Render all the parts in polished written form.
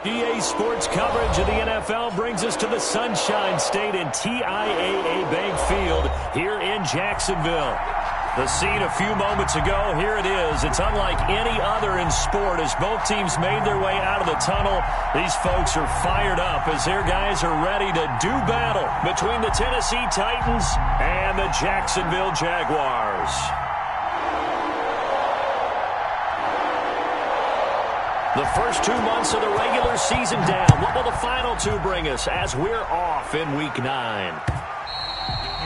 EA Sports coverage of the NFL brings us to the Sunshine State and TIAA Bank Field here in Jacksonville. The scene a few moments ago, here it is. It's unlike any other in sport as both teams made their way out of the tunnel. These folks are fired up as their guys are ready to do battle between the Tennessee Titans and the Jacksonville Jaguars. The first 2 months of the regular season down. What will the final two bring us as we're off in Week 9?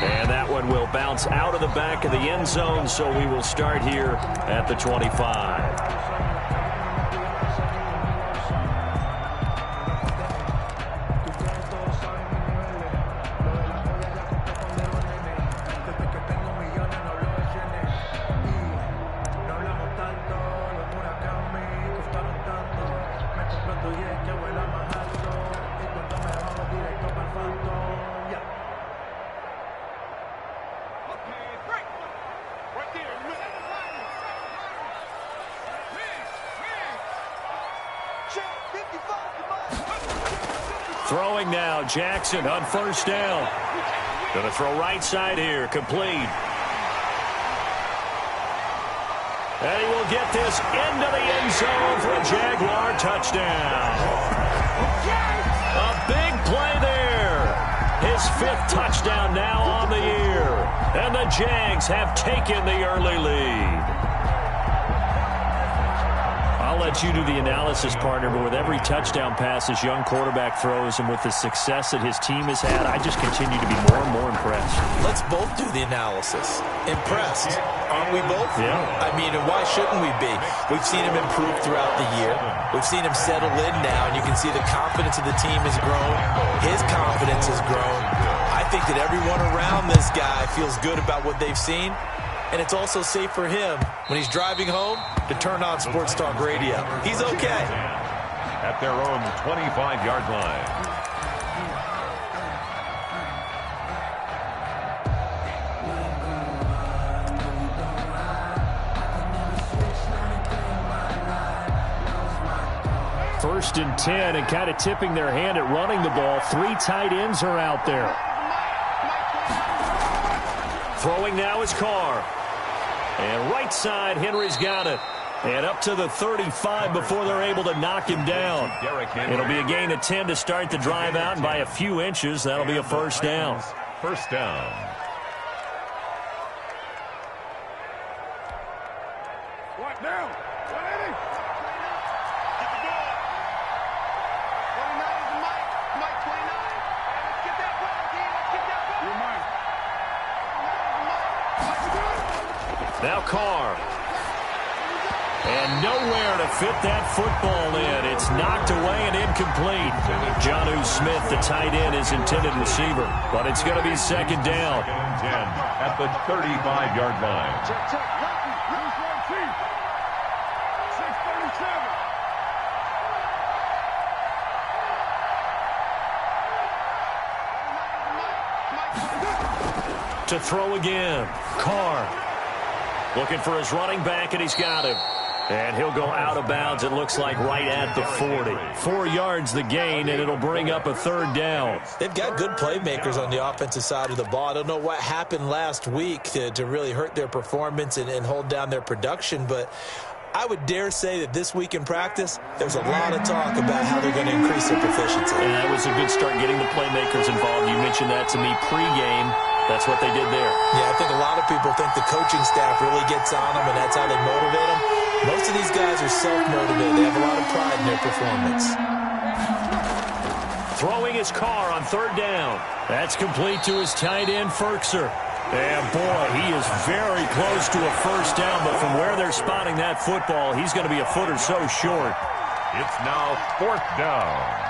And that one will bounce out of the back of the end zone, so we will start here at the 25. Throwing now, Jackson on first down. Going to throw right side here, complete. And he will get this into the end zone for a Jaguar touchdown. A big play there. His 5th touchdown now on the year. And the Jags have taken the early lead. I'll let you do the analysis, partner, but with every touchdown pass this young quarterback throws and with the success that his team has had, I just continue to be more and more impressed. Let's both do the analysis. Impressed. Aren't we both? Yeah. I mean, and why shouldn't we be? We've seen him improve throughout the year. We've seen him settle in now, and you can see the confidence of the team has grown. His confidence has grown. I think that everyone around this guy feels good about what they've seen. And it's also safe for him when he's driving home to turn on Sports Talk Radio. He's okay. At their own 25-yard line. First and 10 and kind of tipping their hand at running the ball. 3 tight ends are out there. Throwing now is Carr. And right side, Henry's got it. And up to the 35 before they're able to knock him down. It'll be a gain of 10 to start the drive out, and by a few inches, that'll be a first down. First down. What now? Now Carr. And nowhere to fit that football in. It's knocked away and incomplete. Jonnu Smith, the tight end, is intended receiver. But it's going to be second down. 10 at the 35-yard line. Check. Lose one team. 637. To throw again. Carr. Looking for his running back, and he's got him. And he'll go out of bounds, it looks like, right at the 40. 4 yards the gain, and it'll bring up a third down. They've got good playmakers on the offensive side of the ball. I don't know what happened last week to really hurt their performance and hold down their production, but I would dare say that this week in practice, there's a lot of talk about how they're going to increase their proficiency. And that was a good start getting the playmakers involved. You mentioned that to me pregame. That's what they did there. Yeah, I think a lot of people think the coaching staff really gets on them, and that's how they motivate them. Most of these guys are self-motivated. They have a lot of pride in their performance. Throwing his Carr on third down. That's complete to his tight end, Firkser. And, boy, he is very close to a first down, but from where they're spotting that football, he's going to be a foot or so short. It's now fourth down.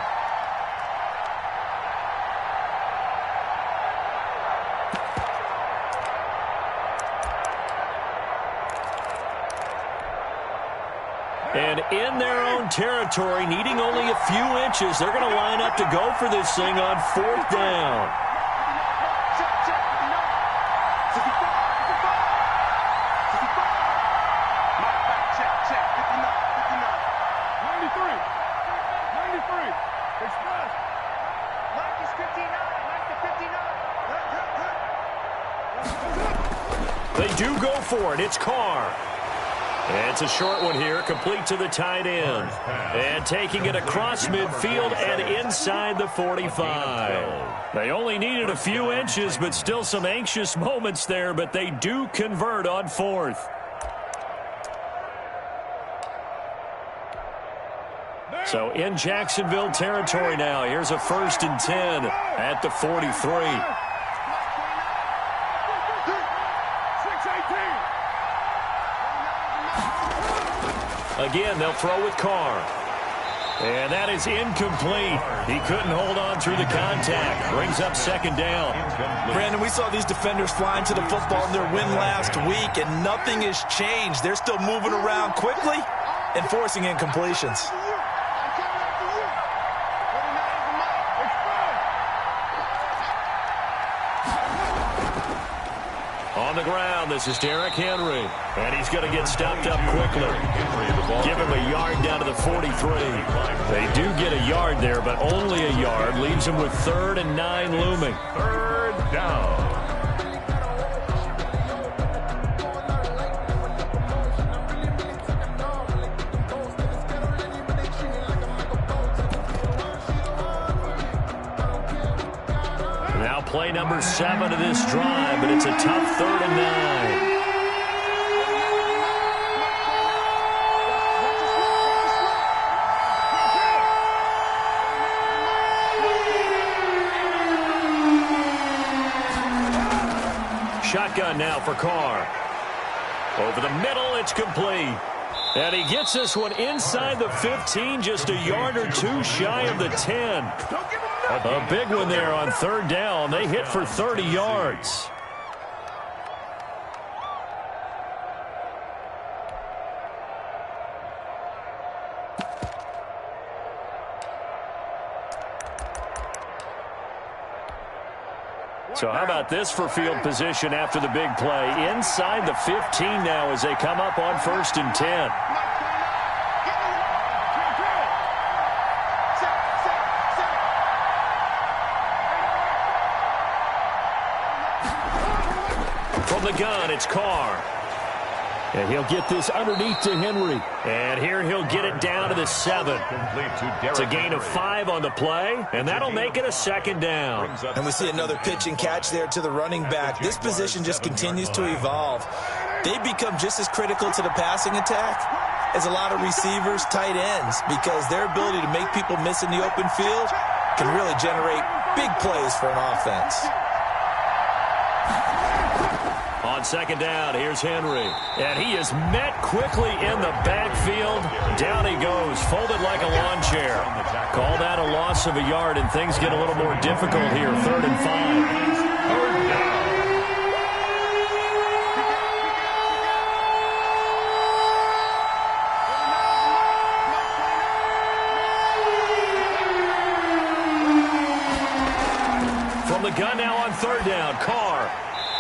And in their own territory, needing only a few inches, they're going to line up to go for this thing on fourth down. They do go for it. It's Carr. It's a short one here, complete to the tight end. And taking it across midfield and inside the 45. They only needed a few inches, but still some anxious moments there, but they do convert on 4th. So in Jacksonville territory now. Here's a 1st and 10 at the 43. Again, they'll throw with Carr. And that is incomplete. He couldn't hold on through the contact. Brings up 2nd down. Brandon, we saw these defenders flying to the football in their win last week, and nothing has changed. They're still moving around quickly and forcing incompletions. On the ground, this is Derrick Henry. And he's going to get stopped up quickly. Give him a yard down to the 43. They do get a yard there, but only a yard. Leaves him with 3rd and 9 looming. 3rd down. Now play number 7 of this drive, but it's a tough 3rd and 9. Shotgun now for Carr. Over the middle, it's complete. And he gets this one inside the 15, just a yard or 2 shy of the 10. A big one there on 3rd down. They hit for 30 yards. So how about this for field position after the big play? Inside the 15 now as they come up on 1st and 10. From the gun, it's Carr. And he'll get this underneath to Henry. And here he'll get it down to the 7. It's a gain of 5 on the play, and that'll make it a 2nd down. And we see another pitch and catch there to the running back. This position just continues to evolve. They become just as critical to the passing attack as a lot of receivers, tight ends, because their ability to make people miss in the open field can really generate big plays for an offense. On 2nd down, here's Henry. And he is met quickly in the backfield. Down he goes, folded like a lawn chair. Call that a loss of a yard, and things get a little more difficult here. 3rd and 5. From the gun now on 3rd down, Carr.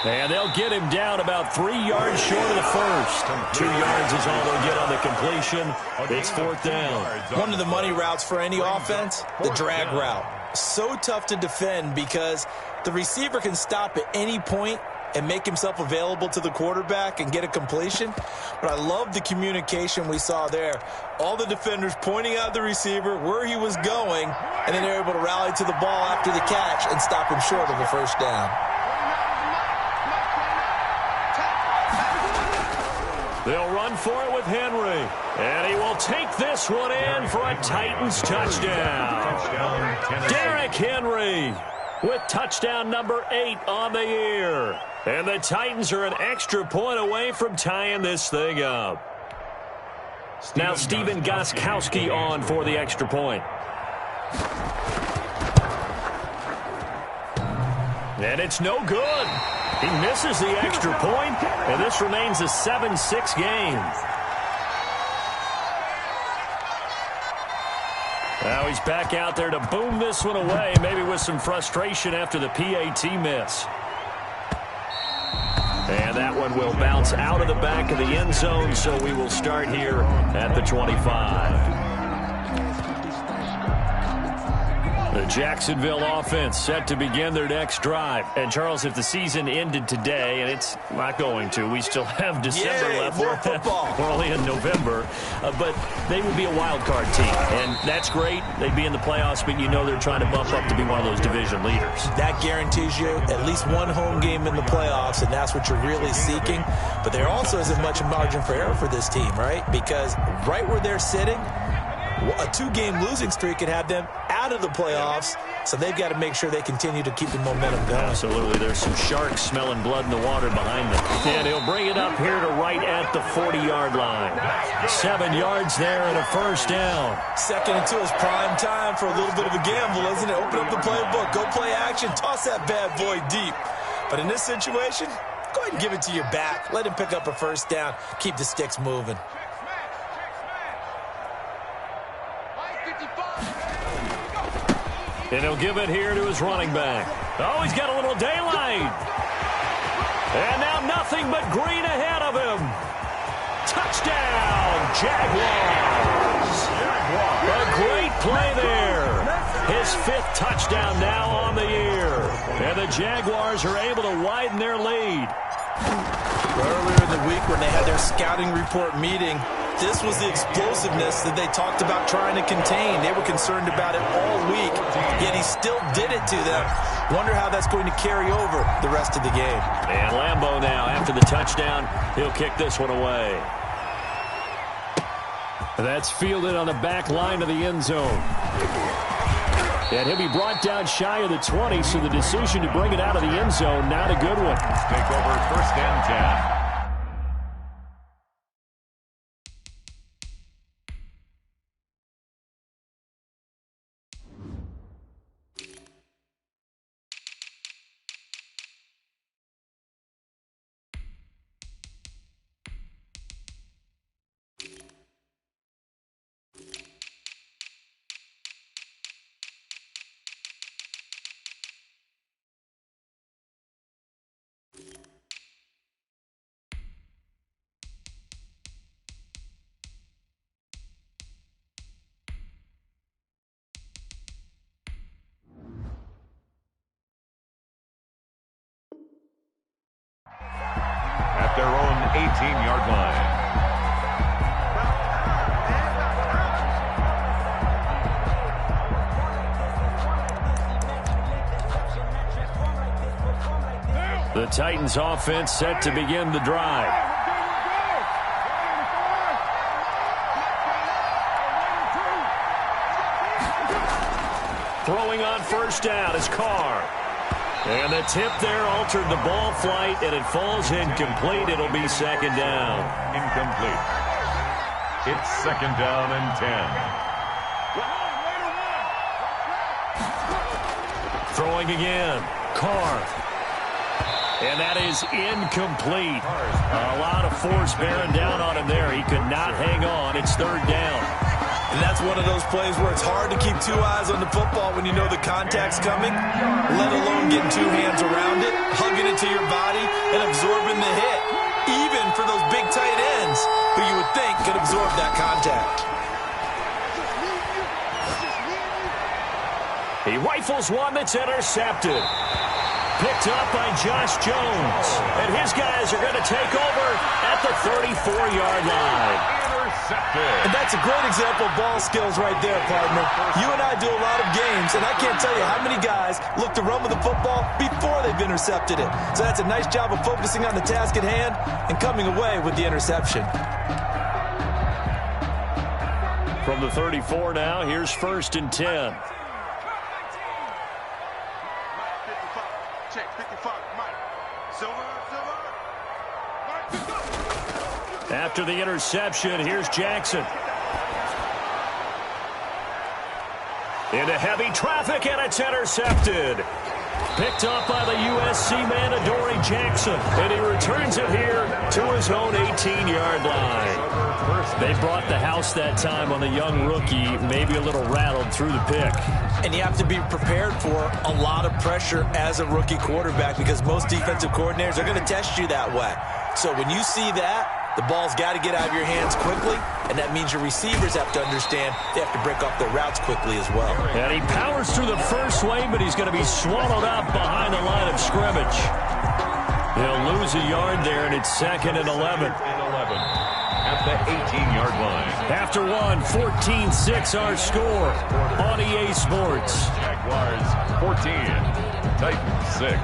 And they'll get him down about 3 yards short of the 1st. 2 yards is all they'll get on the completion. It's 4th down. One of the money routes for any offense, the drag route. So tough to defend because the receiver can stop at any point and make himself available to the quarterback and get a completion. But I love the communication we saw there. All the defenders pointing out the receiver, where he was going, and then they're able to rally to the ball after the catch and stop him short of a 1st down. They'll run for it with Henry. And he will take this one in for a Titans touchdown. Derrick Henry with touchdown number 8 on the year. And the Titans are an extra point away from tying this thing up. Now Stephen Gostkowski on for the extra point. And it's no good. He misses the extra point, and this remains a 7-6 game. Now he's back out there to boom this one away, maybe with some frustration after the PAT miss. And that one will bounce out of the back of the end zone, so we will start here at the 25. The Jacksonville offense set to begin their next drive. And, Charles, if the season ended today, and it's not going to, we still have December left. More football. We're only in November. But they would be a wild card team. And that's great. They'd be in the playoffs, but you know they're trying to bump up to be one of those division leaders. That guarantees you at least one home game in the playoffs, and that's what you're really seeking. But there also isn't much margin for error for this team, right? Because right where they're sitting, a two-game losing streak could have them out of the playoffs, so they've got to make sure they continue to keep the momentum going. Absolutely. There's some sharks smelling blood in the water behind them. And he'll bring it up here to right at the 40-yard line. 7 yards there and a first down. 2nd and 2 is prime time for a little bit of a gamble, isn't it? Open up the playbook, go play action, toss that bad boy deep. But in this situation, go ahead and give it to your back. Let him pick up a first down. Keep the sticks moving. And he'll give it here to his running back. Oh, he's got a little daylight. And now nothing but green ahead of him. Touchdown, Jaguars. A great play there. His 5th touchdown now on the year. And the Jaguars are able to widen their lead. Earlier in the week when they had their scouting report meeting, this was the explosiveness that they talked about trying to contain. They were concerned about it all week, yet he still did it to them. Wonder how that's going to carry over the rest of the game. And Lambeau now, after the touchdown, he'll kick this one away. That's fielded on the back line of the end zone. And he'll be brought down shy of the 20, so the decision to bring it out of the end zone, not a good one. Take over 1st and 10. At their own 18-yard line. The Titans offense set to begin the drive. Throwing on first down is Carr. And the tip there altered the ball flight, and it falls incomplete. It'll be 2nd down. Incomplete. It's 2nd down and 10. Throwing again. Carr. And that is incomplete. A lot of force bearing down on him there. He could not hang on. It's 3rd down. And that's one of those plays where it's hard to keep 2 eyes on the football when you know the contact's coming, let alone getting 2 hands around it, hugging it to your body, and absorbing the hit, even for those big tight ends who you would think could absorb that contact. He rifles one that's intercepted. Picked up by Josh Jones. And his guys are going to take over at the 34-yard line. And that's a great example of ball skills right there, partner. You and I do a lot of games, and I can't tell you how many guys look to run with the football before they've intercepted it. So that's a nice job of focusing on the task at hand and coming away with the interception. From the 34 now, here's 1st and 10. After the interception, here's Jackson. Into heavy traffic, and it's intercepted. Picked up by the USC man, Adoree Jackson. And he returns it here to his own 18-yard line. They brought the house that time on the young rookie, maybe a little rattled through the pick. And you have to be prepared for a lot of pressure as a rookie quarterback because most defensive coordinators are going to test you that way. So when you see that, The ball's got to get out of your hands quickly, and that means your receivers have to understand they have to break off their routes quickly as well. And he powers through the first wave, but he's going to be swallowed up behind the line of scrimmage. He'll lose a yard there, and it's 2nd and 11. At the 18-yard line. After one, 14-6 our score on EA Sports. Jaguars 14, Titans 6.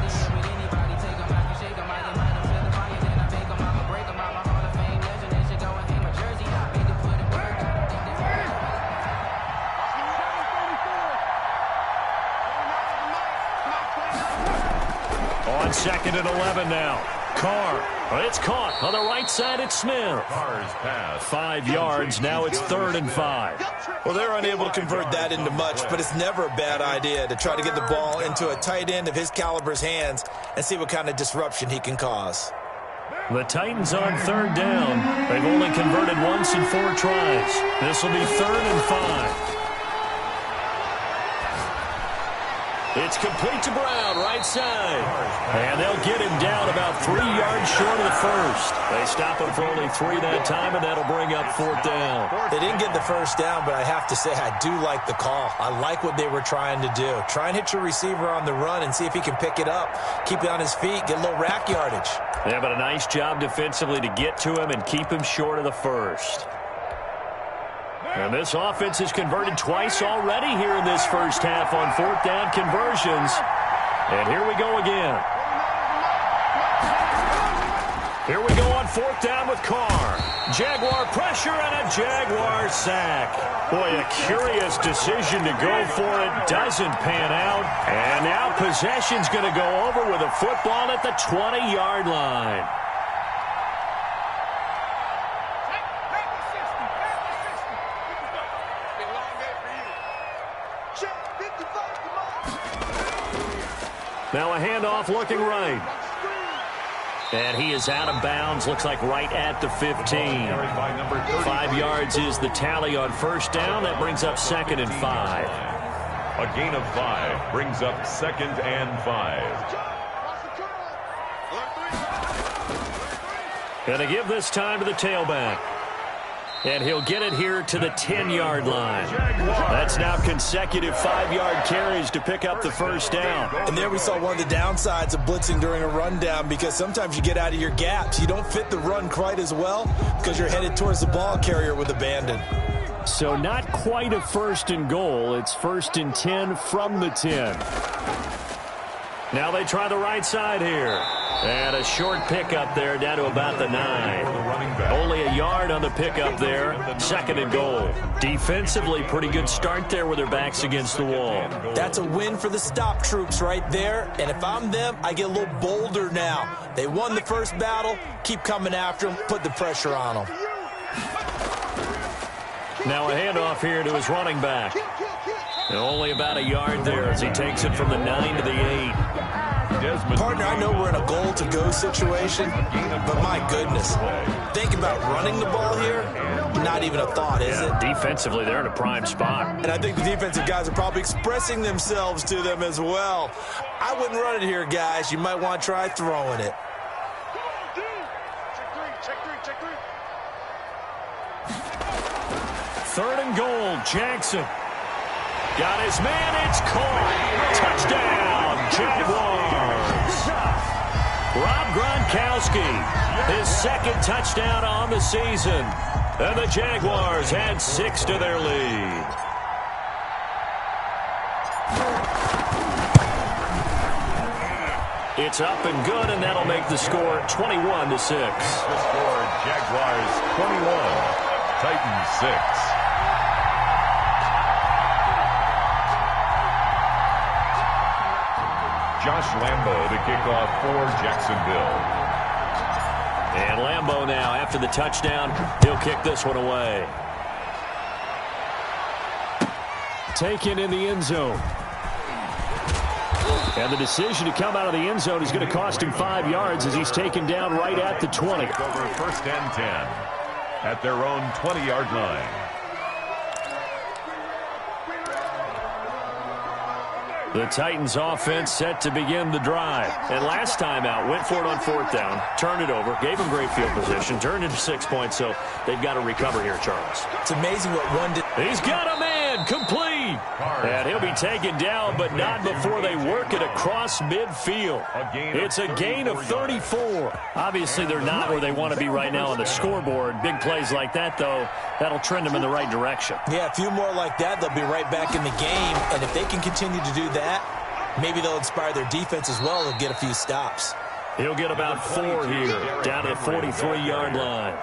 On 2nd and 11 now. Carr. It's caught. On the right side, it's Smith. Carr's pass. 5 yards. Now it's 3rd and 5. Well, they're unable to convert that into much, but it's never a bad idea to try to get the ball into a tight end of his caliber's hands and see what kind of disruption he can cause. The Titans on 3rd down. They've only converted once in 4 tries. This will be 3rd and 5. It's complete to Brown, right side. And they'll get him down about 3 yards short of the first. They stop him for only 3 that time, and that'll bring up 4th down. They didn't get the first down, but I have to say I do like the call. I like what they were trying to do. Try and hit your receiver on the run and see if he can pick it up. Keep it on his feet, get a little rack yardage. Yeah, but a nice job defensively to get to him and keep him short of the first. And this offense has converted twice already here in this first half on 4th down conversions. And here we go again. Here we go on 4th down with Carr. Jaguar pressure and a Jaguar sack. Boy, a curious decision to go for it. Doesn't pan out. And now possession's going to go over with a football at the 20-yard line. Now a handoff looking right. And he is out of bounds. Looks like right at the 15. 5 yards is the tally on 1st down. That brings up 2nd and 5. A gain of 5 brings up 2nd and 5. Going to give this time to the tailback. And he'll get it here to the 10-yard line. That's now consecutive 5-yard carries to pick up the 1st down. And there we saw one of the downsides of blitzing during a rundown, because sometimes you get out of your gaps. You don't fit the run quite as well because you're headed towards the ball carrier with abandon. So not quite a 1st and goal. It's 1st and 10 from the 10. Now they try the right side here. And a short pickup there down to about the 9. Only a yard on the pickup there. 2nd and goal. Defensively, pretty good start there with their backs against the wall. That's a win for the stop troops right there. And if I'm them, I get a little bolder now. They won the first battle. Keep coming after them. Put the pressure on them. Now a handoff here to his running back. And only about a yard there as he takes it from the 9 to the 8. Partner, I know we're in a goal-to-go situation, but my goodness, think about running the ball here, not even a thought, is it? Defensively, they're in a prime spot. And I think the defensive guys are probably expressing themselves to them as well. I wouldn't run it here, guys. You might want to try throwing it. Third and goal, Jackson. Got his man, it's caught. Touchdown, Jaguars. Rob Gronkowski, his 2nd touchdown on the season. And the Jaguars add 6 to their lead. It's up and good, and that'll make the score 21-6. The score, Jaguars 21, Titans 6. Josh Lambo to kick off for Jacksonville. And Lambo now, after the touchdown, he'll kick this one away. Taken in the end zone. And the decision to come out of the end zone is going to cost him 5 yards as he's taken down right at the 20. Over 1st and 10 at their own 20-yard line. The Titans offense set to begin the drive. And last time out, went for it on 4th down, turned it over, gave them great field position, turned into 6 points, so they've got to recover here, Charles. It's amazing what one did. He's got a man, complete. And he'll be taken down, but not before they work it across midfield. It's a gain of 34. Obviously, they're not where they want to be right now on the scoreboard. Big plays like that, though, that'll trend them in the right direction. Yeah, a few more like that, they'll be right back in the game. And if they can continue to do that, maybe they'll inspire their defense as well and get a few stops. He'll get about 4 here, down to the 43-yard line.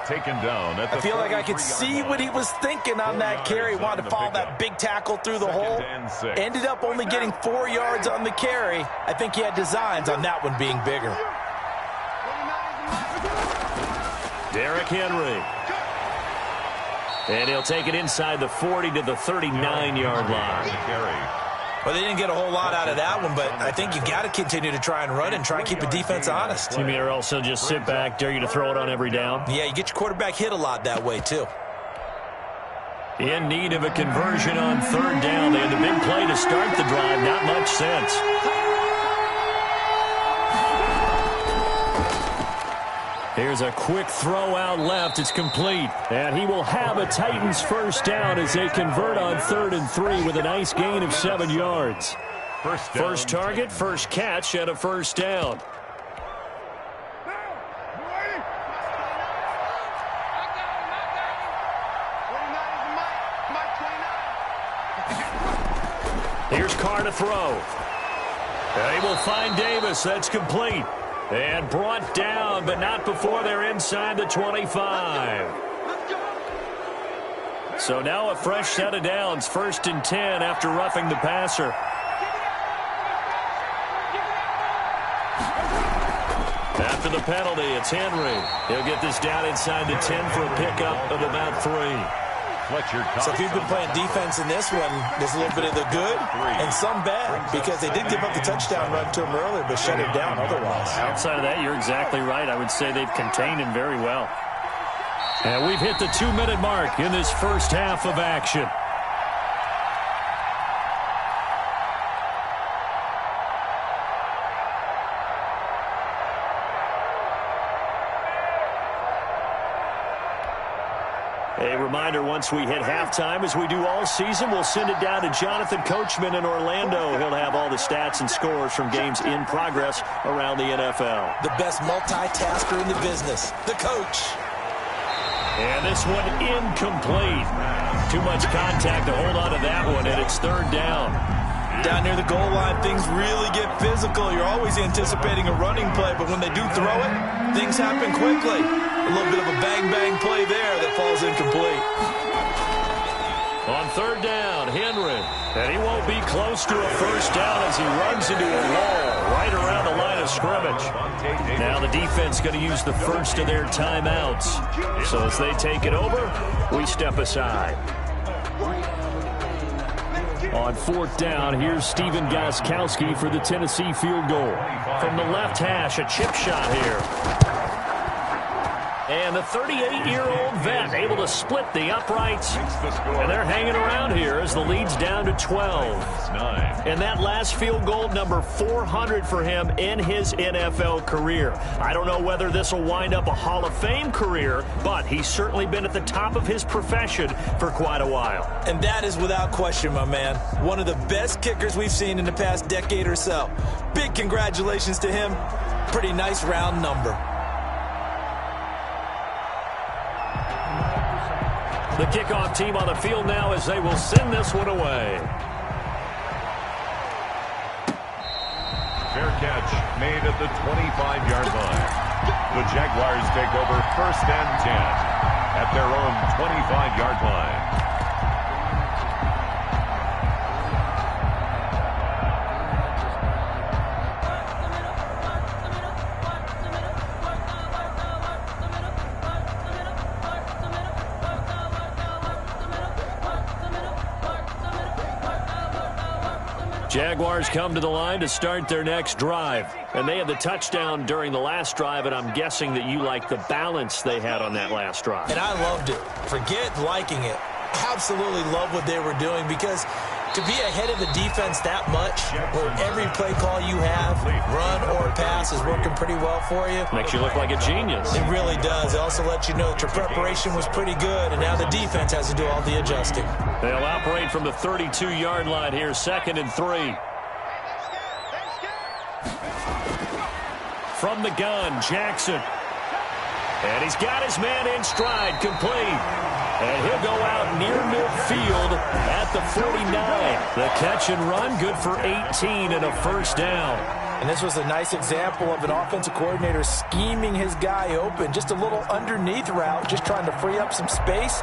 Taken down at the I feel like I could see what he was thinking on that carry. Wanted to follow that big tackle through the hole. Ended up only getting 4 yards on the carry. I think he had designs on that one being bigger. Derrick Henry. And he'll take it inside the 40 to the 39-yard line. Well, they didn't get a whole lot out of that one, but I think you got to continue to try and run and try and keep the defense honest. You mean or also just sit back, dare you to throw it on every down? Yeah, you get your quarterback hit a lot that way, too. In need of a conversion on 3rd down. They had the big play to start the drive. Not much sense. Here's a quick throw out left. It's complete. And he will have a Titans first down as they convert on 3rd and 3 with a nice gain of 7 yards. First target, first catch, and a first down. Here's Carr to throw. And he will find Davis. That's complete. And brought down, but not before they're inside the 25. So now a fresh set of downs. 1st and 10 after roughing the passer. After the penalty, it's Henry. He'll get this down inside the 10 for a pickup of about 3. So if you've been playing defense in this one, there's a little bit of the good and some bad, because they did give up the touchdown run to him earlier, but shut him down otherwise. Outside of that, you're exactly right. I would say they've contained him very well. And we've hit the 2-minute mark in this first half of action. A reminder, once we hit halftime, as we do all season, we'll send it down to Jonathan Coachman in Orlando. He'll have all the stats and scores from games in progress around the NFL. The best multitasker in the business, the coach. And this one incomplete. Too much contact to hold on to that one, and it's 3rd down. Down near the goal line, things really get physical. You're always anticipating a running play, but when they do throw it, things happen quickly. A little bit of a bang-bang play there that falls incomplete. On 3rd down, Henry. And he won't be close to a first down as he runs into a wall right around the line of scrimmage. Now the defense going to use the first of their timeouts. So as they take it over, we step aside. On 4th down, here's Stephen Gostkowski for the Tennessee field goal. From the left hash, a chip shot here. And the 38-year-old vet able to split the uprights. And they're hanging around here as the lead's down to 12. And that last field goal, number 400 for him in his NFL career. I don't know whether this will wind up a Hall of Fame career, but he's certainly been at the top of his profession for quite a while. And that is without question, my man. One of the best kickers we've seen in the past decade or so. Big congratulations to him. Pretty nice round number. The kickoff team on the field now as they will send this one away. Fair catch made at the 25-yard line. The Jaguars take over 1st and 10 at their own 25-yard line. Jaguars come to the line to start their next drive. And they had the touchdown during the last drive, and I'm guessing that you like the balance they had on that last drive. And I loved it. Forget liking it. Absolutely love what they were doing, because To be ahead of the defense that much, where every play call you have, run or pass, is working pretty well for you. Makes you look like a genius. It really does. It also lets you know that your preparation was pretty good, and now the defense has to do all the adjusting. They'll operate from the 32-yard line here, 2nd and 3. From the gun, Jackson. And he's got his man in stride, complete. And he'll go out near midfield at the 49. The catch and run, good for 18 and a first down. And this was a nice example of an offensive coordinator scheming his guy open. Just a little underneath route, just trying to free up some space.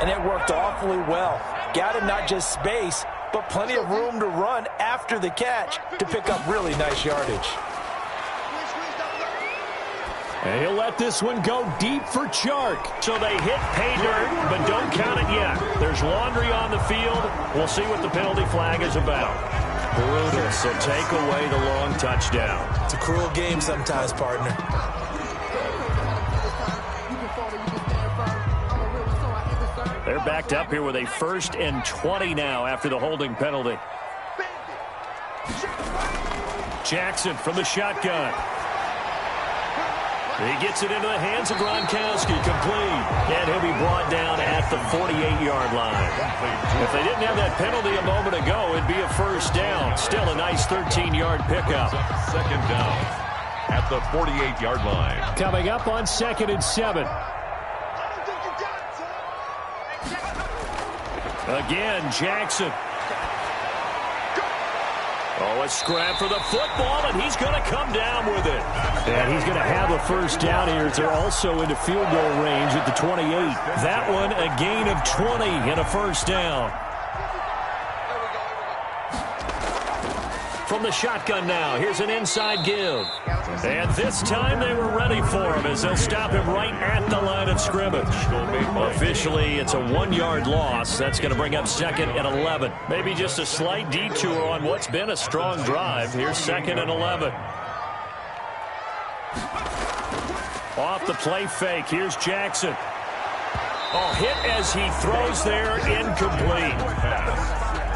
And it worked awfully well. Got him not just space, but plenty of room to run after the catch to pick up really nice yardage. And he'll let this one go deep for Chark. So they hit pay dirt, but don't count it yet. There's laundry on the field. We'll see what the penalty flag is about. Brutal, so take away the long touchdown. It's a cruel game sometimes, partner. They're backed up here with a 1st and 20 now after the holding penalty. Jackson from the shotgun. He gets it into the hands of Gronkowski, complete. And he'll be brought down at the 48-yard line. If they didn't have that penalty a moment ago, it'd be a first down. Still a nice 13-yard pickup. 2nd down at the 48-yard line. Coming up on 2nd and 7. Again, Jackson. Oh, a scrap for the football, and he's going to come down with it. And he's going to have a first down here. They're also into field goal range at the 28. That one, a gain of 20 and a first down. From the shotgun now, here's an inside give. And this time they were ready for him as they'll stop him right at the line of scrimmage. Officially, it's a 1-yard loss. That's going to bring up 2nd and 11. Maybe just a slight detour on what's been a strong drive. Here's 2nd and 11. Off the play fake, here's Jackson. Oh, hit as he throws there, incomplete.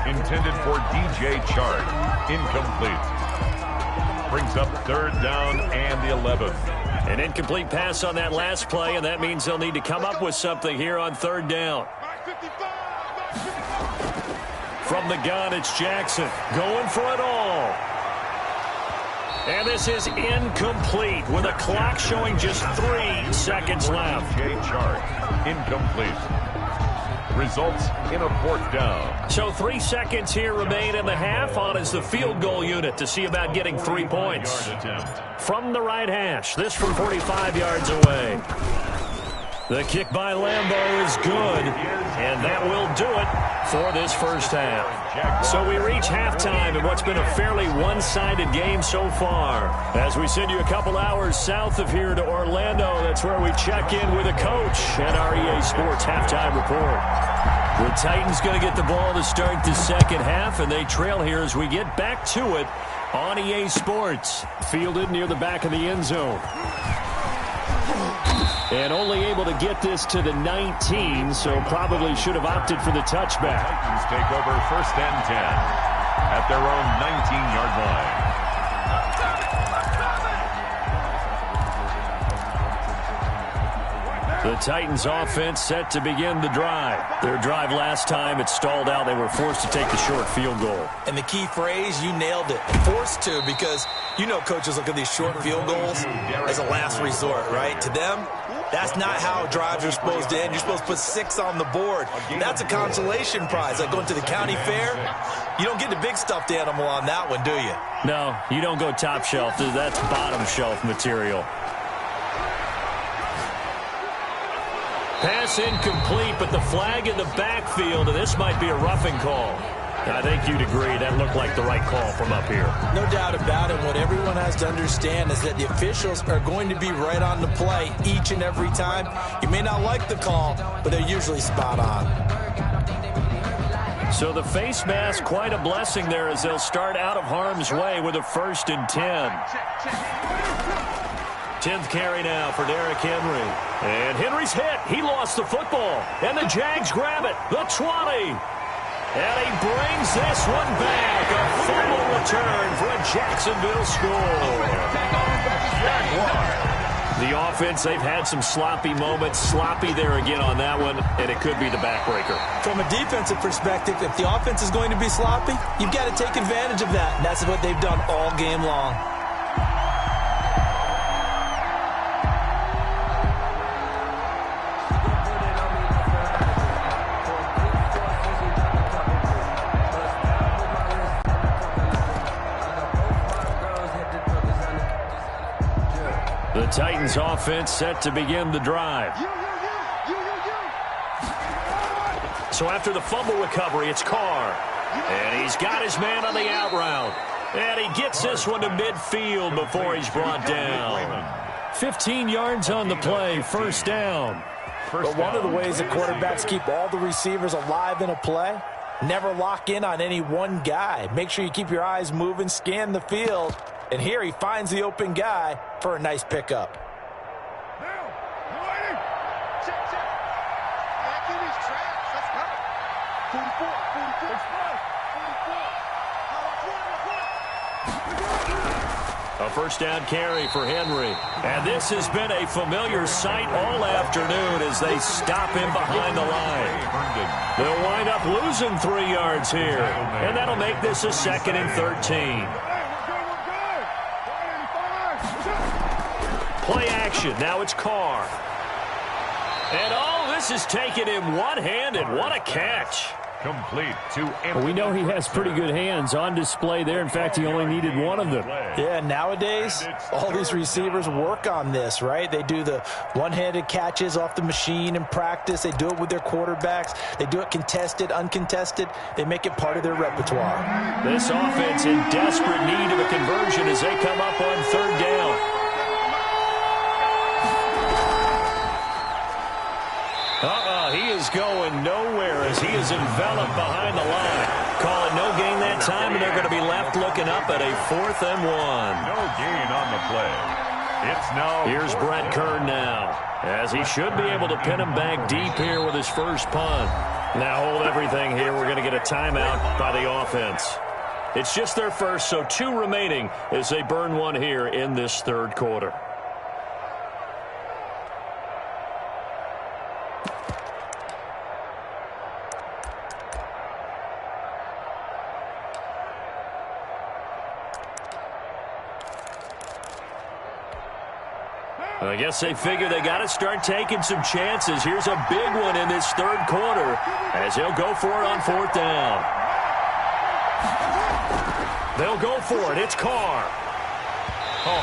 Intended for DJ Chark. Incomplete. Brings up 3rd down and the 11th. An incomplete pass on that last play, and that means they'll need to come up with something here on 3rd down. From the gun, it's Jackson going for it all. And this is incomplete with a clock showing just 3 seconds left. DJ Chark. Incomplete. Results in a 4th down. So 3 seconds here remain in the half. On is the field goal unit to see about getting 3 points. From the right hash, this from 45 yards away. The kick by Lambeau is good, and that will do it for this first half. So we reach halftime in what's been a fairly one-sided game so far. As we send you a couple hours south of here to Orlando, that's where we check in with a coach at our EA Sports Halftime Report. The Titans going to get the ball to start the second half, and they trail here as we get back to it on EA Sports. Fielded near the back of the end zone. And only able to get this to the 19, so probably should have opted for the touchback. Titans take over 1st and 10 at their own 19-yard line. The Titans offense set to begin the drive. Their drive last time, it stalled out. They were forced to take the short field goal. And the key phrase, you nailed it. Forced to, because you know coaches look at these short field goals as a last resort, right? To them, that's not how drives are supposed to end. You're supposed to put 6 on the board. That's a consolation prize. Like going to the county fair, you don't get the big stuffed animal on that one, do you? No, you don't go top shelf. That's bottom shelf material. Pass incomplete, but the flag in the backfield, and this might be a roughing call. I think you'd agree that looked like the right call from up here. No doubt about it. What everyone has to understand is that the officials are going to be right on the play each and every time. You may not like the call, but they're usually spot on. So the face mask, quite a blessing there as they'll start out of harm's way with a 1st and 10. 10th carry now for Derrick Henry. And Henry's hit. He lost the football. And the Jags grab it. The 20. And he brings this one back. A fumble return for a Jacksonville score. The offense, they've had some sloppy moments. Sloppy there again on that one, and it could be the backbreaker. From a defensive perspective, if the offense is going to be sloppy, you've got to take advantage of that. And that's what they've done all game long. The Titans offense set to begin the drive. So after the fumble recovery, it's Carr. And he's got his man on the out route. And he gets this one to midfield before he's brought down. 15 yards on the play, first down. But one of the ways that quarterbacks keep all the receivers alive in a play, never lock in on any one guy. Make sure you keep your eyes moving, scan the field. And here he finds the open guy for a nice pickup. A first down carry for Henry. And this has been a familiar sight all afternoon as they stop him behind the line. They'll wind up losing 3 yards here. And that'll make this a 2nd and 13. Play action. Now it's Carr. And this is taken in one-handed. What a catch. Complete to well, we know he has pretty good hands on display there. In fact, he only needed one of them. Yeah, nowadays, all these receivers work on this, right? They do the one-handed catches off the machine in practice. They do it with their quarterbacks. They do it contested, uncontested. They make it part of their repertoire. This offense in desperate need of a conversion as they come up on 3rd down. He is going nowhere as he is enveloped behind the line. Calling no gain that time, and they're going to be left looking up at a 4th and 1. No gain on the play. It's now. Here's Brett Kern now, as he should be able to pin him back deep here with his first punt. Now hold everything here. We're going to get a timeout by the offense. It's just their first, so 2 remaining as they burn one here in this 3rd quarter. I guess they figure they got to start taking some chances. Here's a big one in this 3rd quarter as he'll go for it on 4th down. They'll go for it. It's Carr.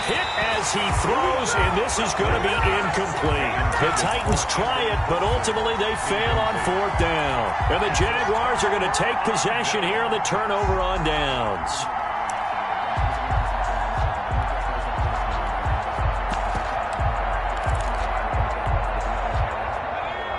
Hit as he throws, and this is going to be incomplete. The Titans try it, but ultimately they fail on 4th down. And the Jaguars are going to take possession here on the turnover on downs.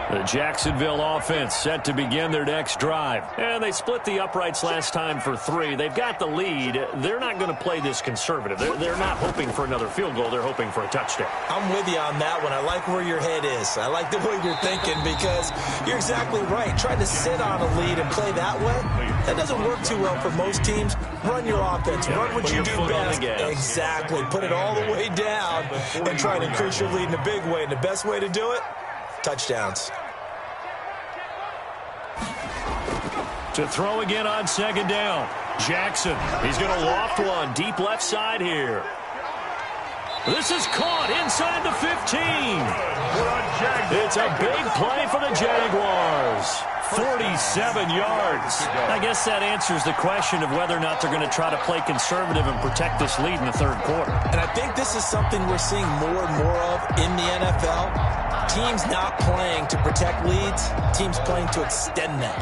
The Jacksonville offense set to begin their next drive. And they split the uprights last time for 3. They've got the lead. They're not going to play this conservative. They're not hoping for another field goal. They're hoping for a touchdown. I'm with you on that one. I like where your head is. I like the way you're thinking because you're exactly right. Trying to sit on a lead and play that way, that doesn't work too well for most teams. Run your offense. Run what you do best. Exactly. Put it all the way down and try to increase your lead in a big way. And the best way to do it? Touchdowns. To throw again on 2nd down. Jackson, he's going to loft one deep left side here. This is caught inside the 15. It's a big play for the Jaguars. 47 yards. I guess that answers the question of whether or not they're going to try to play conservative and protect this lead in the 3rd quarter. And I think this is something we're seeing more and more of in the NFL. Teams not playing to protect leads, teams playing to extend them.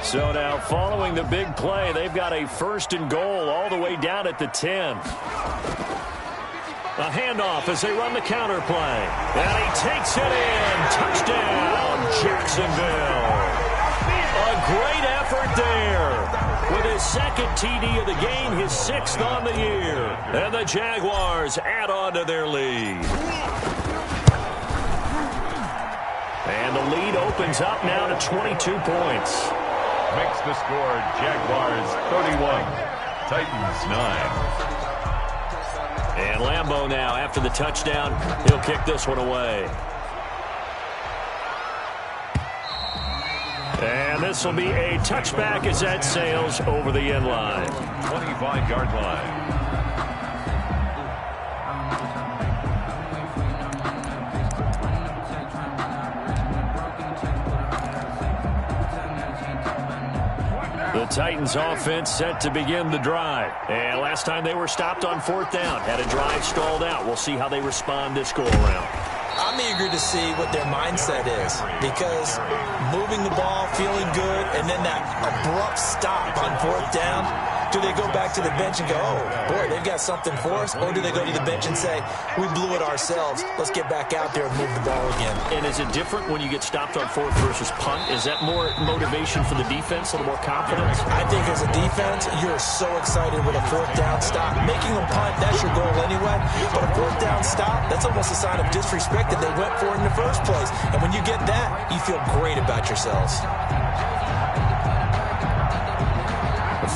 So now, following the big play, they've got a 1st and goal all the way down at the 10. A handoff as they run the counter play. And he takes it in. Touchdown, Jacksonville. A great effort there. With his 2nd TD of the game, his 6th on the year. And the Jaguars add on to their lead. And the lead opens up now to 22 points. Makes the score Jaguars 31, Titans 9. And Lambeau now, after the touchdown, he'll kick this one away. And this will be a touchback as that sails over the end line. 25-yard line. The Titans offense set to begin the drive. And last time they were stopped on 4th down, had a drive stalled out. We'll see how they respond this go-around. I'm eager to see what their mindset is, because moving the ball, feeling good, and then that abrupt stop on 4th down, do they go back to the bench and go, oh, boy, they've got something for us? Or do they go to the bench and say, we blew it ourselves, let's get back out there and move the ball again? And is it different when you get stopped on 4th versus punt? Is that more motivation for the defense, a little more confidence? I think as a defense, you're so excited with a 4th down stop. Making them punt, that's your goal anyway. But a 4th down stop, that's almost a sign of disrespect that they went for it in the first place. And when you get that, you feel great about yourselves.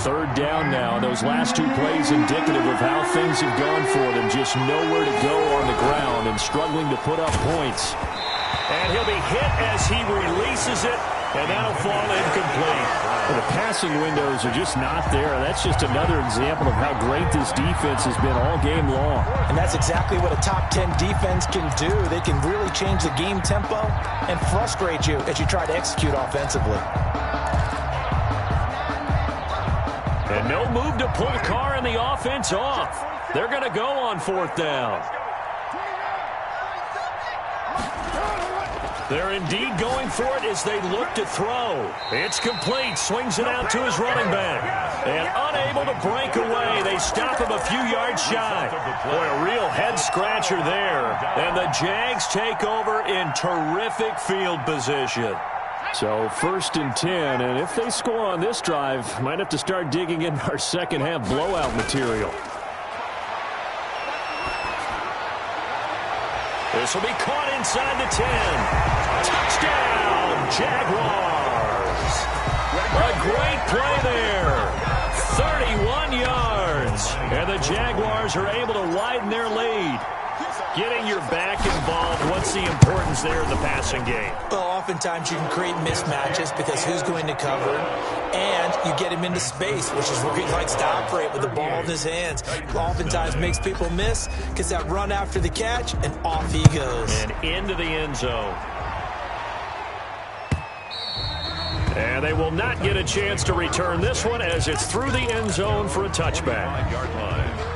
3rd down now. Those last 2 plays indicative of how things have gone for them. Just nowhere to go on the ground and struggling to put up points. And he'll be hit as he releases it, and that'll fall incomplete. Well, the passing windows are just not there. That's just another example of how great this defense has been all game long. And that's exactly what a top 10 defense can do. They can really change the game tempo and frustrate you as you try to execute offensively. And no move to pull Carr and the offense off. They're going to go on 4th down. They're indeed going for it as they look to throw. It's complete. Swings it out to his running back. And unable to break away. They stop him a few yards shy. Boy, a real head-scratcher there. And the Jags take over in terrific field position. So 1st and 10, and if they score on this drive, might have to start digging in our second-half blowout material. This will be caught inside the 10. Touchdown, Jaguars. A great play there. 31 yards. And the Jaguars are able to widen their lead. Getting your back involved, what's the importance there in the passing game? Well, oftentimes you can create mismatches because who's going to cover, and you get him into space, which is where he likes to operate with the ball in his hands. Oftentimes makes people miss, gets that run after the catch, and off he goes. And into the end zone. And they will not get a chance to return this one as it's through the end zone for a touchback. 5-yard line.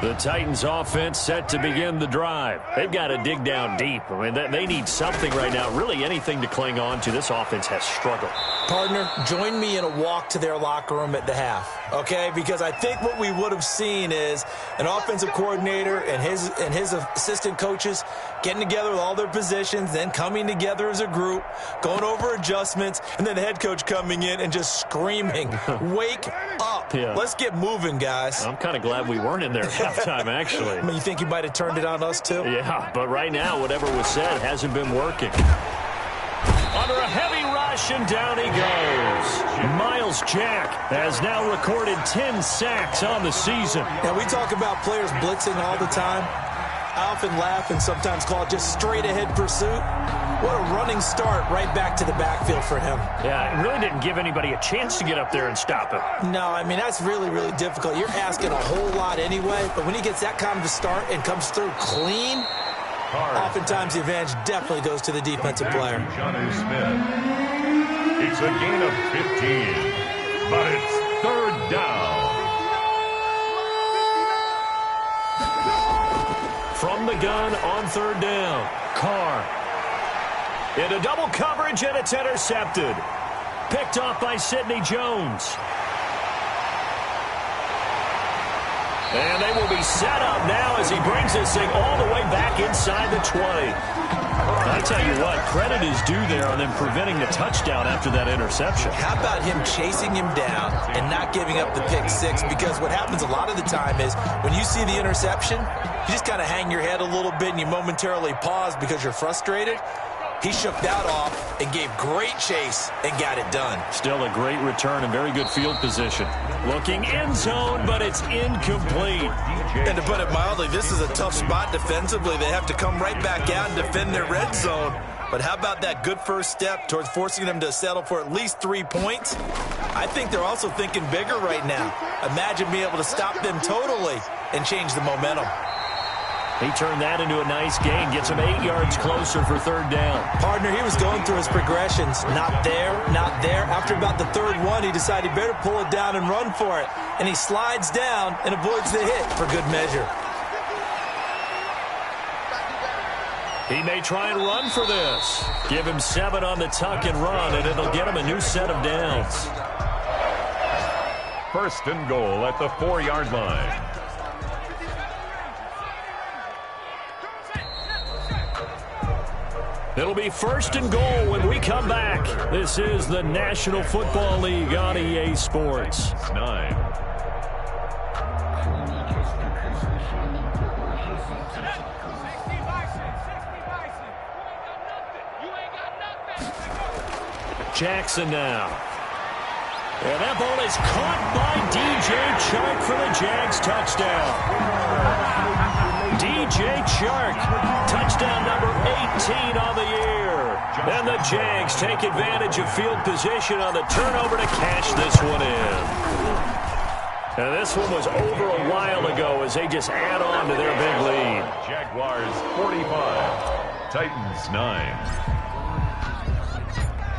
The Titans offense set to begin the drive. They've got to dig down deep. I mean, they need something right now, really anything to cling on to. This offense has struggled. Partner, join me in a walk to their locker room at the half, okay? Because I think what we would have seen is an offensive coordinator and his assistant coaches getting together with all their positions, then coming together as a group, going over adjustments, and then the head coach coming in and just screaming, wake up. Yeah. Let's get moving, guys. I'm kind of glad we weren't in there at halftime, actually. I mean, you think you might have turned it on us, too? Yeah, but right now, whatever was said hasn't been working. Under a heavy rush, and down he goes. Myles Jack has now recorded 10 sacks on the season. Now, we talk about players blitzing all the time. I often laugh and sometimes call it just straight-ahead pursuit. What a running start right back to the backfield for him. Yeah, it really didn't give anybody a chance to get up there and stop him. No, I mean, that's really, really difficult. You're asking a whole lot anyway, but when he gets that kind of a start and comes through clean, oftentimes the advantage definitely goes to the defensive player. Jonnu Smith. It's a gain of 15, but it's 3rd down. From the gun on 3rd down, Carr. Into double coverage, and it's intercepted. Picked off by Sidney Jones. And they will be set up now as he brings this thing all the way back inside the 20. I tell you what, credit is due there on them preventing the touchdown after that interception. How about him chasing him down and not giving up the pick six? Because what happens a lot of the time is when you see the interception, you just kind of hang your head a little bit and you momentarily pause because you're frustrated. He shook that off and gave great chase and got it done. Still a great return and very good field position. Looking end zone, but it's incomplete. And to put it mildly, this is a tough spot defensively. They have to come right back out and defend their red zone. But how about that good first step towards forcing them to settle for at least 3 points? I think they're also thinking bigger right now. Imagine being able to stop them totally and change the momentum. He turned that into a nice gain, gets him 8 yards closer for third down. Partner, he was going through his progressions. Not there, not there. After about the third one, he decided he better pull it down and run for it. And he slides down and avoids the hit for good measure. He may try and run for this. Give him 7 on the tuck and run, and it'll get him a new set of downs. First and goal at the 4-yard line. It'll be first and goal when we come back. This is the National Football League on EA Sports. 9. Jackson now. And that ball is caught by DJ Chark for the Jags touchdown. DJ Chark, touchdown number 18 on the year. And the Jags take advantage of field position on the turnover to cash this one in. And this one was over a while ago as they just add on to their big lead. Jaguars 45, Titans 9.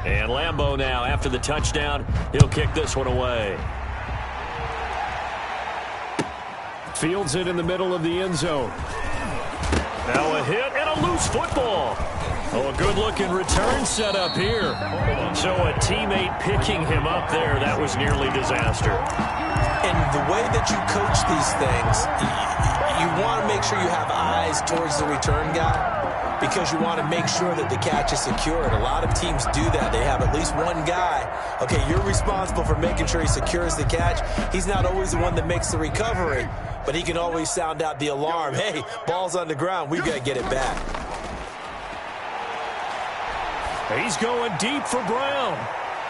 And Lambeau now, after the touchdown, he'll kick this one away. Fields it in the middle of the end zone. Now a hit and a loose football. Oh, a good-looking return set up here. So a teammate picking him up there, that was nearly disaster. And the way that you coach these things, you want to make sure you have eyes towards the return guy, because you want to make sure that the catch is secured. A lot of teams do that. They have at least one guy. Okay, you're responsible for making sure he secures the catch. He's not always the one that makes the recovery, but he can always sound out the alarm. Hey, ball's on the ground. We've got to get it back. He's going deep for Brown.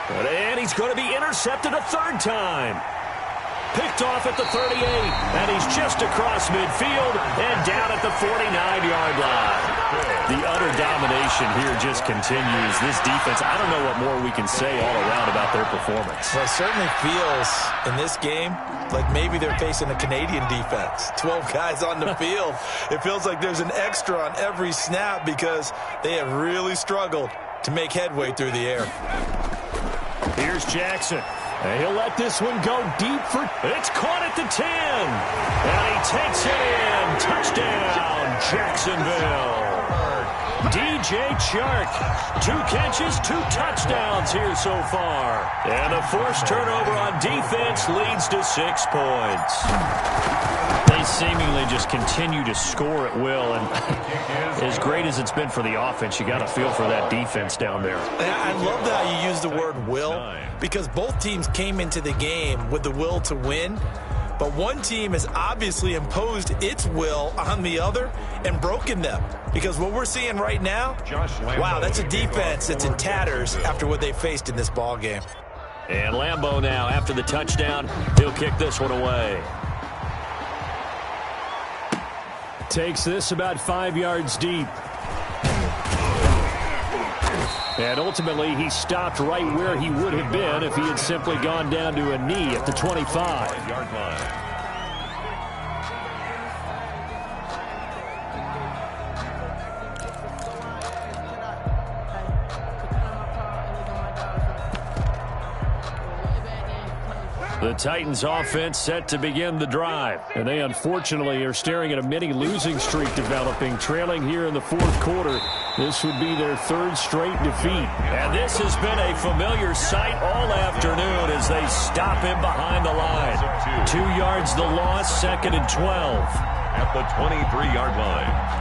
And he's going to be intercepted a third time. Picked off at the 38, and he's just across midfield and down at the 49-yard line. The utter domination here just continues. This defense, I don't know what more we can say all around about their performance. Well, it certainly feels in this game like maybe they're facing a Canadian defense. 12 guys on the field. It feels like there's an extra on every snap because they have really struggled to make headway through the air. Here's Jackson. And he'll let this one go deep for... It's caught at the 10. And he takes it in. Touchdown, Jacksonville. DJ Chark. 2 catches, 2 touchdowns here so far. And a forced turnover on defense leads to 6 points. They seemingly just continue to score at will. And as great as it's been for the offense, you got to feel for that defense down there. I love that you use the word will, because both teams came into the game with the will to win. But one team has obviously imposed its will on the other and broken them. Because what we're seeing right now, wow, that's a defense that's in tatters after what they faced in this ball game. And Lambeau now, after the touchdown, he'll kick this one away. Takes this about 5 yards deep. And ultimately, he stopped right where he would have been if he had simply gone down to a knee at the 25-yard line. The Titans offense set to begin the drive. And they unfortunately are staring at a mini losing streak developing, trailing here in the fourth quarter. This would be their 3rd straight defeat. And this has been a familiar sight all afternoon as they stop him behind the line. 2 yards the loss, 2nd and 12. At the 23-yard line.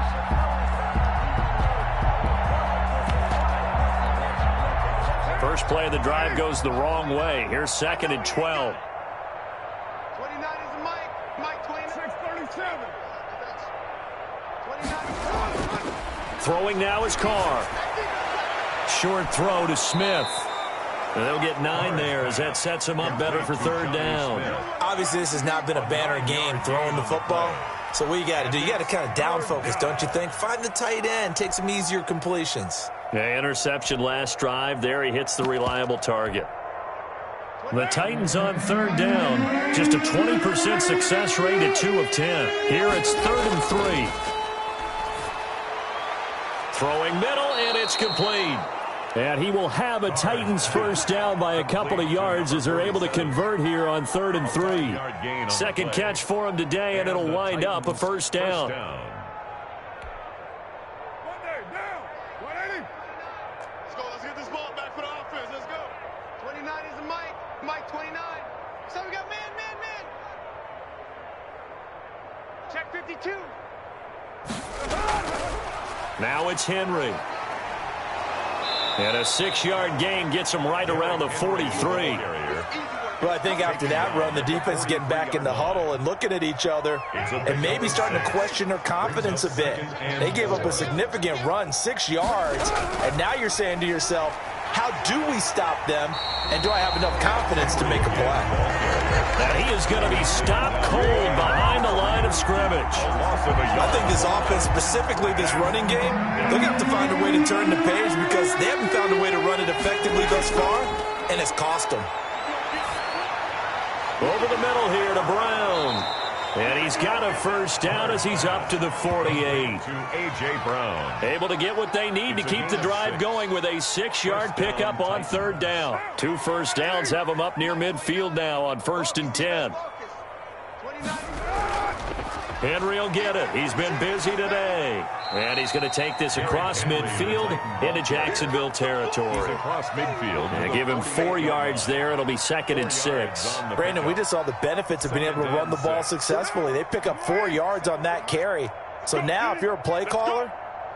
First play of the drive goes the wrong way. Here's 2nd and 12. 29 is Mike. Mike 26-37. 29. Throwing now is Carr. Short throw to Smith. And they'll get 9 there as that sets him up better for 3rd down. Obviously, this has not been a banner game throwing the football. So what you got to do, you got to kind of down focus, don't you think? Find the tight end, take some easier completions. Yeah, interception last drive. There he hits the reliable target. The Titans on 3rd down. Just a 20% success rate at 2 of 10. Here it's 3rd and 3. Throwing middle, and it's complete. And he will have a Titans first down by a couple of yards as they're able to convert here on 3rd and 3. Second catch for him today, and it'll wind up a first down. Down. 180. Let's go. Let's get this ball back for the offense. Let's go. 29 is Mike. Mike 29. So we got man. Check 52. Now it's Henry. And a 6-yard gain gets him right around the 43. Well, I think after that run, the defense is getting back in the huddle and looking at each other and maybe starting to question their confidence a bit. They gave up a significant run, 6 yards, and now you're saying to yourself, how do we stop them, and do I have enough confidence to make a play? Now he is going to be stopped cold behind the line of scrimmage. I think this offense, specifically this running game, they're going to have to find a way to turn the page because they haven't found a way to run it effectively thus far, and it's cost them. Over the middle here to Brown. And he's got a first down as he's up to the 48. To A.J. Brown. Able to get what they need to keep the drive going with a 6-yard pickup on 3rd down. 2 first downs have him up near midfield now on 1st and 10. Henry will get it. He's been busy today. And he's going to take this across midfield into Jacksonville territory. Across midfield. And give him 4 yards there. It'll be 2nd and 6. Brandon, we just saw the benefits of being able to run the ball successfully. They pick up 4 yards on that carry. So now if you're a play caller,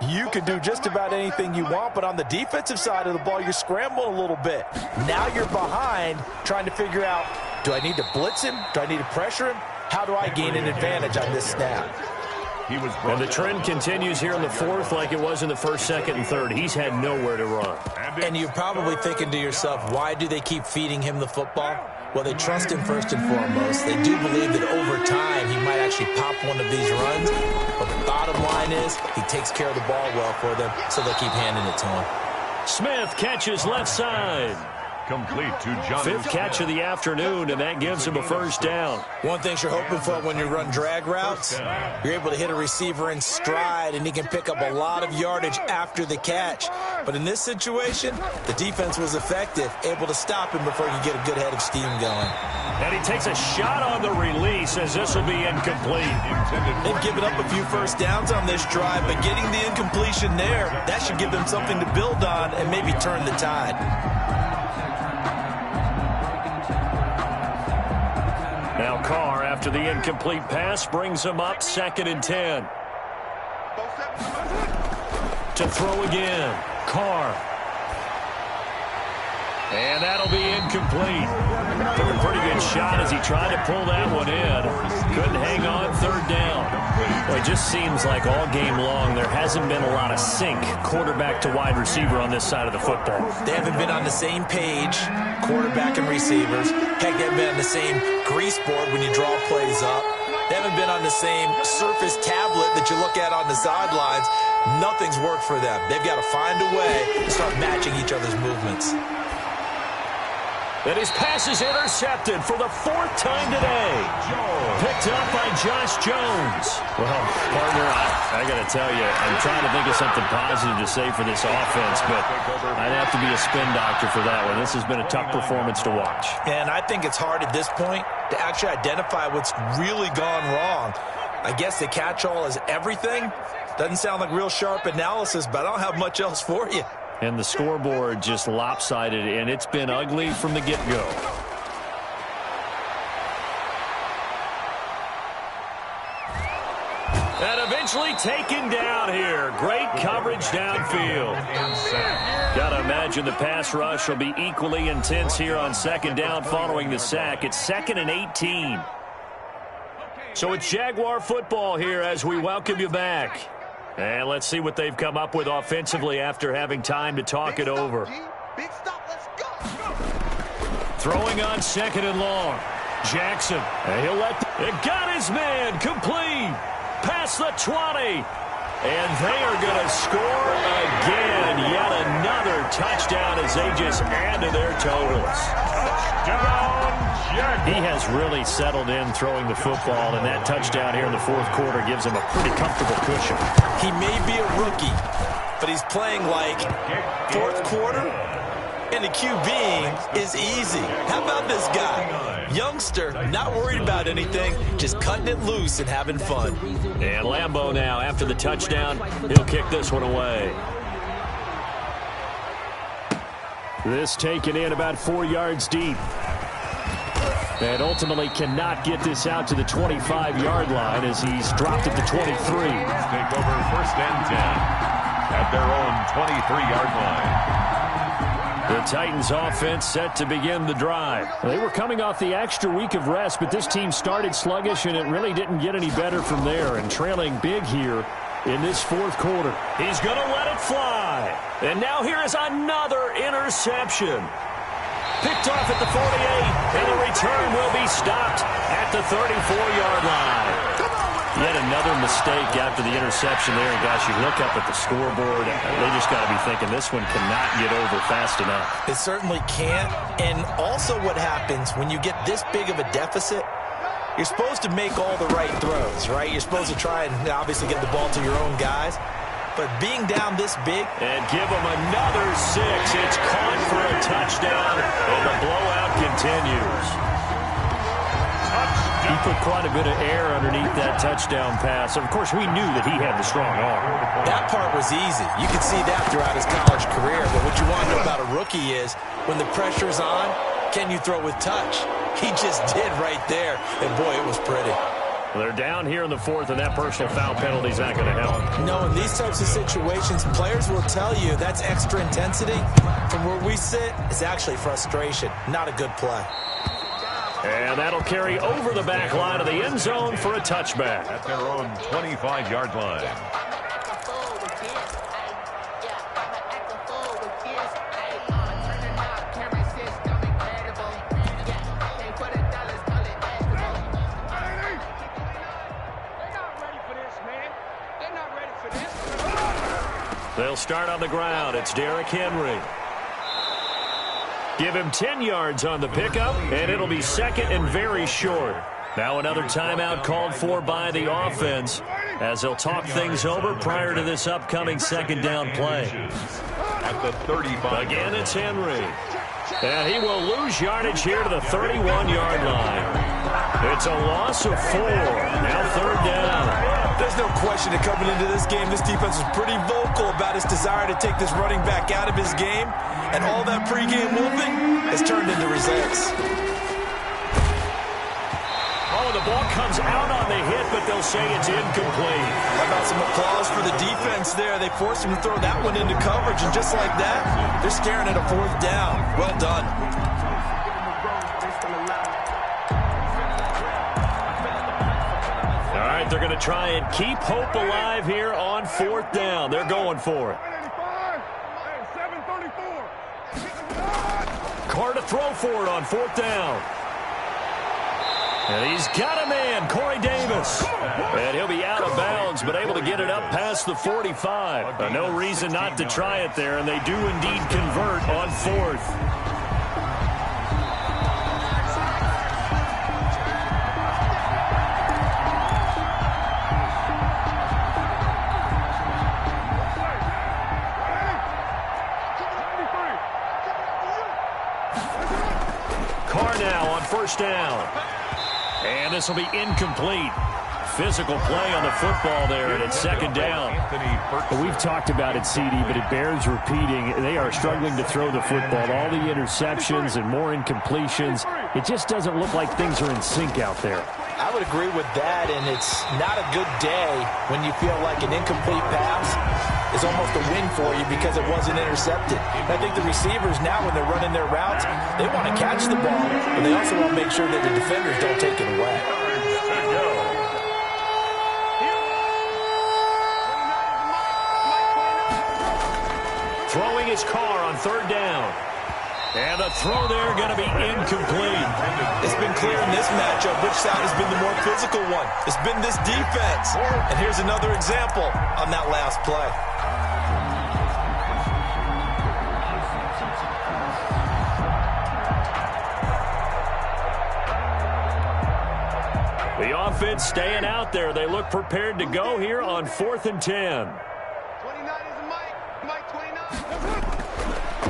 you can do just about anything you want. But on the defensive side of the ball, you're scrambling a little bit. Now you're behind trying to figure out, do I need to blitz him? Do I need to pressure him? How do I gain an advantage on this snap? And the trend continues here in the 4th like it was in the 1st, 2nd, and 3rd. He's had nowhere to run. And you're probably thinking to yourself, why do they keep feeding him the football? Well, they trust him first and foremost. They do believe that over time he might actually pop one of these runs. But the bottom line is he takes care of the ball well for them, so they keep handing it to him. Smith catches left side. Complete to John. 5th catch of the afternoon, and that gives him a first down. One thing you're hoping for when you run drag routes, you're able to hit a receiver in stride, and he can pick up a lot of yardage after the catch. But in this situation, the defense was effective, able to stop him before you get a good head of steam going. And he takes a shot on the release as this will be incomplete. They've given up a few first downs on this drive, but getting the incompletion there, that should give them something to build on and maybe turn the tide. Now Carr, after the incomplete pass, brings him up 2nd and 10. To throw again. Carr. And that'll be incomplete. Took a pretty good shot as he tried to pull that one in. Couldn't hang on, 3rd down. Well, it just seems like all game long there hasn't been a lot of sync quarterback to wide receiver on this side of the football. They haven't been on the same page, quarterback and receivers. Heck, they haven't been on the same grease board when you draw plays up. They haven't been on the same Surface tablet that you look at on the sidelines. Nothing's worked for them. They've got to find a way to start matching each other's movements. And his pass is intercepted for the 4th time today. Picked up by Josh Jones. Well, partner, I got to tell you, I'm trying to think of something positive to say for this offense, but I'd have to be a spin doctor for that one. This has been a tough performance to watch. And I think it's hard at this point to actually identify what's really gone wrong. I guess the catch-all is everything. Doesn't sound like real sharp analysis, but I don't have much else for you. And the scoreboard just lopsided, and it's been ugly from the get-go. And eventually Eventually taken down here. Great coverage downfield. Got to imagine the pass rush will be equally intense here on second down following the sack. It's 2nd and 18. So it's Jaguar football here as we welcome you back. And let's see what they've come up with offensively after having time to talk it over. Big stop, let's go. Throwing on 2nd and long. Jackson. And he'll let it got his man complete. Past the 20. And they are going to score again. Yet another touchdown as they just add to their totals. He has really settled in throwing the football, and that touchdown here in the fourth quarter gives him a pretty comfortable cushion. He may be a rookie, but he's playing like fourth quarter, and the QBing is easy. How about this guy? Youngster, not worried about anything, just cutting it loose and having fun. And Lambeau now, after the touchdown, he'll kick this one away. This taken in about 4 yards deep. And ultimately cannot get this out to the 25-yard line as he's dropped at the 23. Take over 1st and 10 at their own 23-yard line. The Titans offense set to begin the drive. They were coming off the extra week of rest, but this team started sluggish, and it really didn't get any better from there. And trailing big here in this fourth quarter. He's going to let it fly. And now here is another interception. Picked off at the 48, and the return will be stopped at the 34-yard line. Yet another mistake after the interception there. And gosh, you look up at the scoreboard, they just got to be thinking this one cannot get over fast enough. It certainly can't. And also what happens when you get this big of a deficit, you're supposed to make all the right throws, right? You're supposed to try and obviously get the ball to your own guys. But being down this big. And give them another 6. It's caught for a touchdown, and the blowout continues. He put quite a bit of air underneath that touchdown pass. Of course, we knew that he had the strong arm. That part was easy. You could see that throughout his college career. But what you want to know about a rookie is when the pressure's on, can you throw with touch? He just did right there. And, boy, it was pretty. They're down here in the fourth, and that personal foul penalty is not going to help. No, in these types of situations, players will tell you that's extra intensity. From where we sit, it's actually frustration. Not a good play. And that'll carry over the back line of the end zone for a touchback. At their own 25-yard line. They'll start on the ground. It's Derrick Henry. Give him 10 yards on the pickup, and it'll be 2nd and very short. Now another timeout called for by the offense as they'll talk things over prior to this upcoming 2nd down play. At the 35. Again, it's Henry. And he will lose yardage here to the 31-yard line. It's a loss of 4. Now 3rd down. There's no question that coming into this game, this defense was pretty vocal about its desire to take this running back out of his game. And all that pregame whooping has turned into results. Oh, the ball comes out on the hit, but they'll say it's incomplete. How about some applause for the defense there? They forced him to throw that one into coverage, and just like that, they're staring at a 4th down. Well done. All right, they're going to try and keep hope alive here on 4th down. They're going for it. Carr to throw for it on 4th down. And he's got a man, Corey Davis. And he'll be out of bounds, but able to get it up past the 45. No reason not to try it there, and they do indeed convert on 4th. Carr now on 1st down. And this will be incomplete. Physical play on the football there, and it's 2nd down. We've talked about it, CD, but it bears repeating. They are struggling to throw the football. All the interceptions and more incompletions. It just doesn't look like things are in sync out there. I would agree with that, and it's not a good day when you feel like an incomplete pass is almost a win for you because it wasn't intercepted. And I think the receivers now, when they're running their routes, they want to catch the ball, but they also want to make sure that the defenders don't take it away. Throwing his car on third down. And the throw there going to be incomplete. It's been clear in this matchup which side has been the more physical one. It's been this defense. And here's another example on that last play. The offense staying out there. They look prepared to go here on 4th and 10. 29 is Mike 29.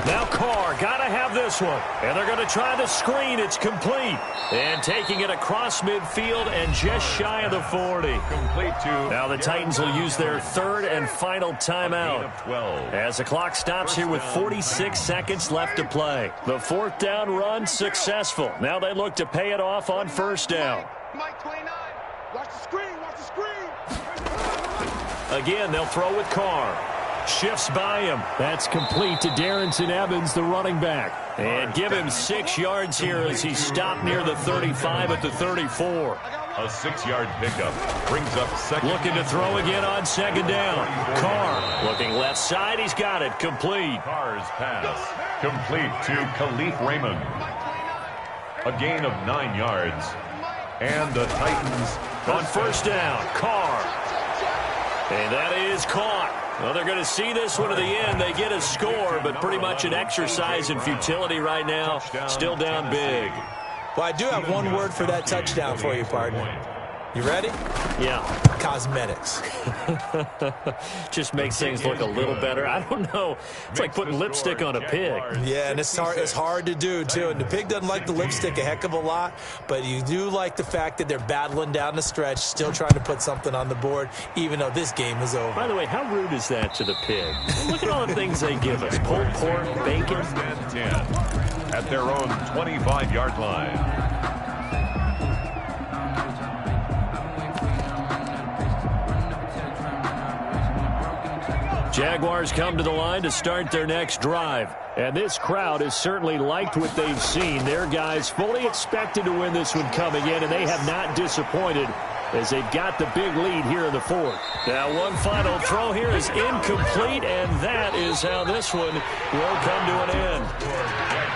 Now Carr, got to have this one. And they're going to try the screen. It's complete. And taking it across midfield and just shy of the 40. Complete to. Now the Titans will use their third and final timeout as the clock stops here with 46 seconds left to play. The 4th down run successful. Now they look to pay it off on 1st down. Mike 29. Watch the screen. Watch the screen. Again, they'll throw with Carr. Shifts by him. That's complete to Darrynton Evans, the running back. And give him 6 yards here as he stopped near the 35 at the 34. A 6-yard pickup brings up second. Looking to throw again on 2nd down. Carr looking left side. He's got it. Complete. Carr's pass complete to Khalif Raymond. A gain of 9 yards. And the Titans on 1st down. Carr. And that is caught. Well, they're going to see this one to the end. They get a score, but pretty much an exercise in futility right now. Still down big. Well, I do have one word for that touchdown for you, partner. You ready? Yeah. Cosmetics. Just makes things look a little better. I don't know. It's like putting lipstick on a pig. Yeah, and it's hard to do, too. And the pig doesn't like the lipstick a heck of a lot, but you do like the fact that they're battling down the stretch, still trying to put something on the board, even though this game is over. By the way, how rude is that to the pig? Look at all the things they give us. Pulled pork, bacon. 10 at their own 25-yard line. Jaguars come to the line to start their next drive. And this crowd has certainly liked what they've seen. Their guys fully expected to win this one coming in, and they have not disappointed as they've got the big lead here in the 4th. Now one final throw here is incomplete, and that is how this one will come to an end.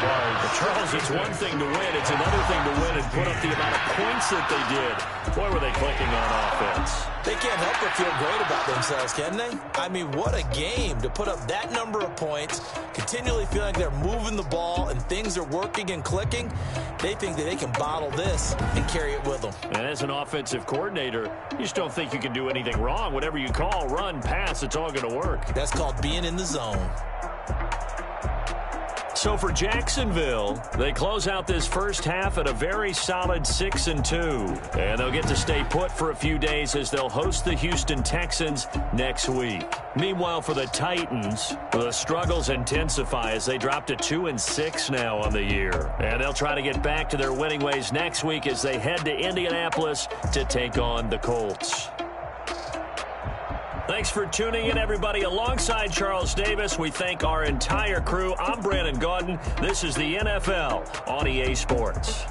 But Charles, it's one thing to win. It's another thing to win and put up the amount of points that they did. Boy, were they clicking on offense. They can't help but feel great about themselves, can they? I mean, what a game to put up that number of points, continually feeling like they're moving the ball and things are working and clicking. They think that they can bottle this and carry it with them. And as an offensive coordinator, you just don't think you can do anything wrong. Whatever you call, run, pass, it's all going to work. That's called being in the zone. So for Jacksonville, they close out this first half at a very solid 6-2. And they'll get to stay put for a few days as they'll host the Houston Texans next week. Meanwhile, for the Titans, the struggles intensify as they drop to 2-6 now on the year. And they'll try to get back to their winning ways next week as they head to Indianapolis to take on the Colts. Thanks for tuning in, everybody. Alongside Charles Davis, we thank our entire crew. I'm Brandon Gaudin. This is the NFL on EA Sports.